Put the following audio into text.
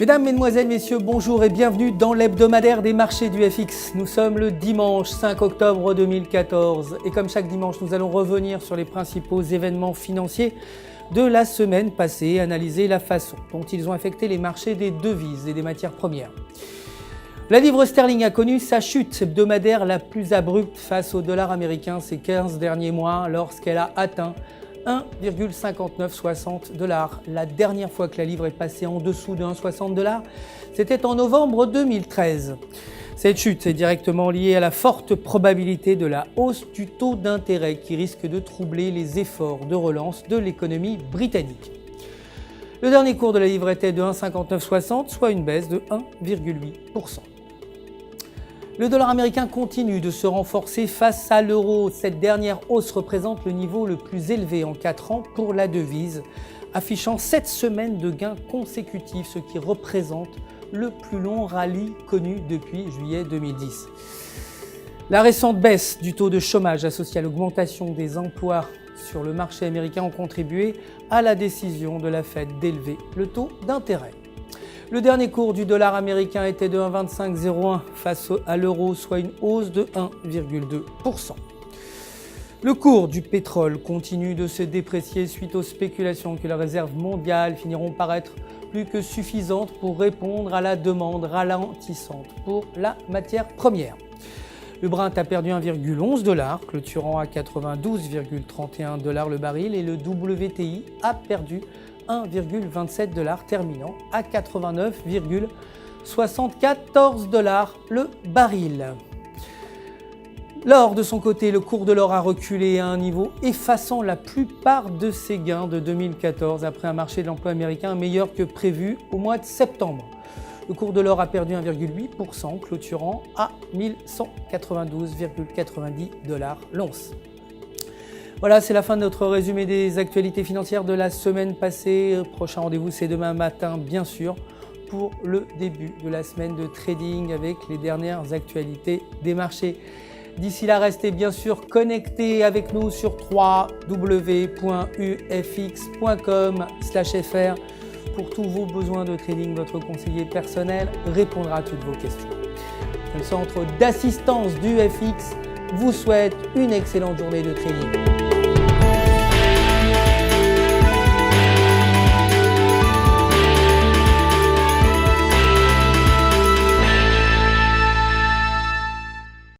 Mesdames, Mesdemoiselles, Messieurs, bonjour et bienvenue dans l'hebdomadaire des marchés du FX. Nous sommes le dimanche 5 octobre 2014 et comme chaque dimanche, nous allons revenir sur les principaux événements financiers de la semaine passée et analyser la façon dont ils ont affecté les marchés des devises et des matières premières. La livre sterling a connu sa chute hebdomadaire la plus abrupte face au dollar américain ces 15 derniers mois lorsqu'elle a atteint 1,5960 $. La dernière fois que la livre est passée en dessous de 1,60 $, c'était en novembre 2013. Cette chute est directement liée à la forte probabilité de la hausse du taux d'intérêt qui risque de troubler les efforts de relance de l'économie britannique. Le dernier cours de la livre était de 1,5960 $, soit une baisse de 1,8%. Le dollar américain continue de se renforcer face à l'euro. Cette dernière hausse représente le niveau le plus élevé en 4 ans pour la devise, affichant 7 semaines de gains consécutifs, ce qui représente le plus long rallye connu depuis juillet 2010. La récente baisse du taux de chômage associée à l'augmentation des emplois sur le marché américain ont contribué à la décision de la Fed d'élever le taux d'intérêt. Le dernier cours du dollar américain était de 1,2501 face à l'euro, soit une hausse de 1,2%. Le cours du pétrole continue de se déprécier suite aux spéculations que les réserves mondiales finiront par être plus que suffisantes pour répondre à la demande ralentissante pour la matière première. Le Brent a perdu 1,11 $, clôturant à 92,31 $ le baril, et le WTI a perdu 1,27 $, terminant à 89,74 $ le baril. L'or, de son côté, le cours de l'or a reculé à un niveau effaçant la plupart de ses gains de 2014 après un marché de l'emploi américain meilleur que prévu au mois de septembre. Le cours de l'or a perdu 1,8%, clôturant à 1192,90 $ l'once. Voilà, c'est la fin de notre résumé des actualités financières de la semaine passée. Prochain rendez-vous, c'est demain matin, bien sûr, pour le début de la semaine de trading avec les dernières actualités des marchés. D'ici là, restez bien sûr connectés avec nous sur www.ufx.com/fr. Pour tous vos besoins de trading, votre conseiller personnel répondra à toutes vos questions. Le centre d'assistance du FX vous souhaite une excellente journée de trading.